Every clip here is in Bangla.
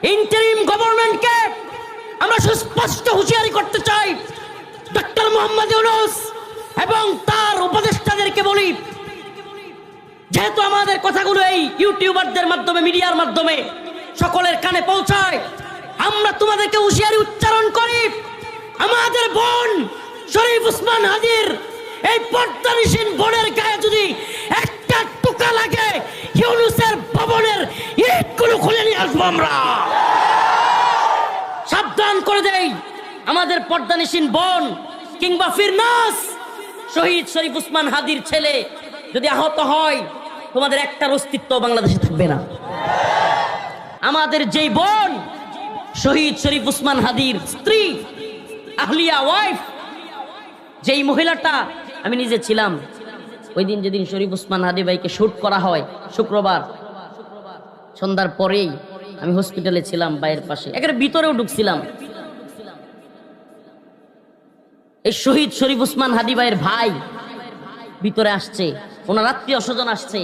ইন্টারিম গভর্নমেন্টকে আমরা সুস্পষ্ট হুঁশিয়ারি করতে চাই। ডক্টর মোহাম্মদ ইউনূস এবং তার উপদেষ্টাদেরকে বলি, যেহেতু আমাদের কথাগুলো এই ইউটিউবারদের মাধ্যমে, মিডিয়ার মাধ্যমে সকলের কানে পৌঁছায়, আমরা তোমাদেরকে হুঁশিয়ারি উচ্চারণ করি, আমাদের বোন শরীফ ওসমান হাদির এই পর্দানিসীন বোনের গায়ে যদি একটা টুকা লাগে, ইউনূসের ভবনের ইটগুলো খুলে নিয়ে আসবো আমরা। সাবধান করে দেই, আমাদের পর্দানিসীন বোন কিংবা ফিরনাস শহীদ শরীফ ওসমান হাদির ছেলে যদি আহত হয়, তোমাদের একটার অস্তিত্ব বাংলাদেশে থাকবে না। আমাদের যেই বোন শহীদ শরীফ ওসমান হাদির স্ত্রী, আহলিয়া ওয়াইফ, যেই মহিলাটা, আমি নিজে ছিলাম ওই দিন যেদিন শরীফ ওসমান হাদি ভাইকে শুট করা হয়, শুক্রবার সন্ধ্যার পরেই আমি হসপিটালে ছিলাম, বাইরের পাশে একেবারে ভিতরেও ঢুকছিলাম। এই শহীদ শরীফ ওসমান হাদি ভাইয়ের ভাই ভিতরে আসছে, ওনার আত্মীয় স্বজন আসছে,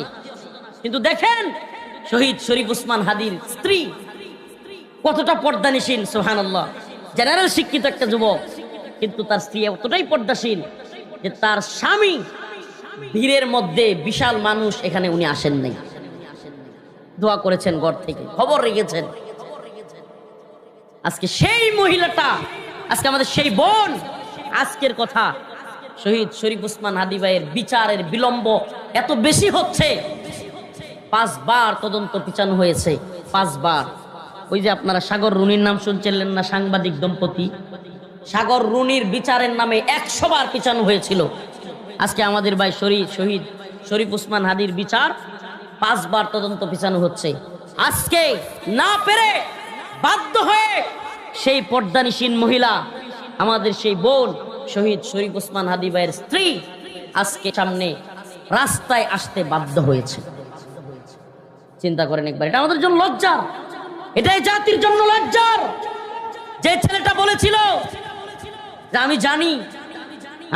কিন্তু দেখেন শহীদ শরীফ ওসমান হাদির স্ত্রী কতটা পর্দানিসীন। সুবহানাল্লাহ, জেনারেল শিক্ষিত একটা যুবক, কিন্তু তার স্ত্রী এতটাই পর্দাসীন যে তার স্বামী ভিড়ের মধ্যে, বিশাল মানুষ, এখানে উনি আসেন নাই, দোয়া করেছেন, ঘর থেকে খবর রেখেছেন। আজকে সেই মহিলাটা, আজকে আমাদের সেই বোন, আজকের কথা শহীদ শরীফ ওসমান হাদি ভাইয়ের বিচারের বিলম্ব এত বেশি হচ্ছে। 5 বার তদন্ত পিছানো হয়েছে, 5 বার। ওই যে আপনারা সাগর রুনির নাম শুনছিলেন না, সাংবাদিক দম্পতি, সাগর রুনির বিচারের নামে 100 বার পিছানো হয়েছিল। আজকে আমাদের ভাই শহীদ শরীফ ওসমান হাদির বিচার 5 বার তদন্ত পিছানো হচ্ছে। আজকে না পেরে বাধ্য হয়ে সেই পর্দানিসীন মহিলা, আমাদের সেই বোন শহীদ শরীফ ওসমান হাদি ভাইয়ের স্ত্রী আজকে সামনে রাস্তায় আসতে বাধ্য হয়েছে। চিন্তা করেন একবার, এটা আমাদের জন্য লজ্জার, এটাই জাতির জন্য লজ্জার। যে ছেলেটা বলেছিল যে আমি জানি,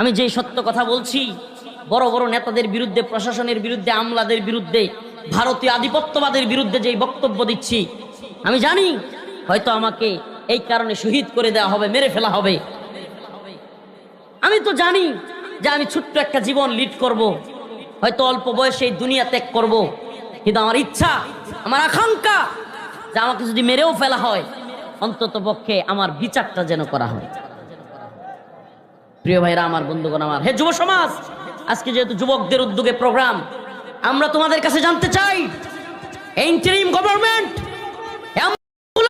আমি যে সত্য কথা বলছি, বড় বড় নেতাদের বিরুদ্ধে, প্রশাসনের বিরুদ্ধে, আমলাদের বিরুদ্ধে, ভারতীয় আধিপত্যবাদের বিরুদ্ধে যে বক্তব্য দিচ্ছি, আমি জানি হয়তো আমাকে এই কারণে শহীদ করে দেওয়া হবে, মেরে ফেলা হবে। আমি তো জানি যে আমি ছোট্ট একটা জীবন লিড করব, হয়তো অল্প বয়সে এই দুনিয়া ত্যাগ করব, কিন্তু আমার ইচ্ছা, আমার আকাঙ্ক্ষা যে আমাকে যদি মেরেও ফেলা হয়, অন্তত পক্ষে আমার বিচারটা যেন করা হয়। প্রিয় ভাইরা আমার, বন্ধুগণ আমার, হে যুব সমাজ, আজকে যেহেতু যুবকদের উদ্যোগে প্রোগ্রাম, আমরা তোমাদের কাছে জানতে চাই, ইন্টারিম গভর্নমেন্ট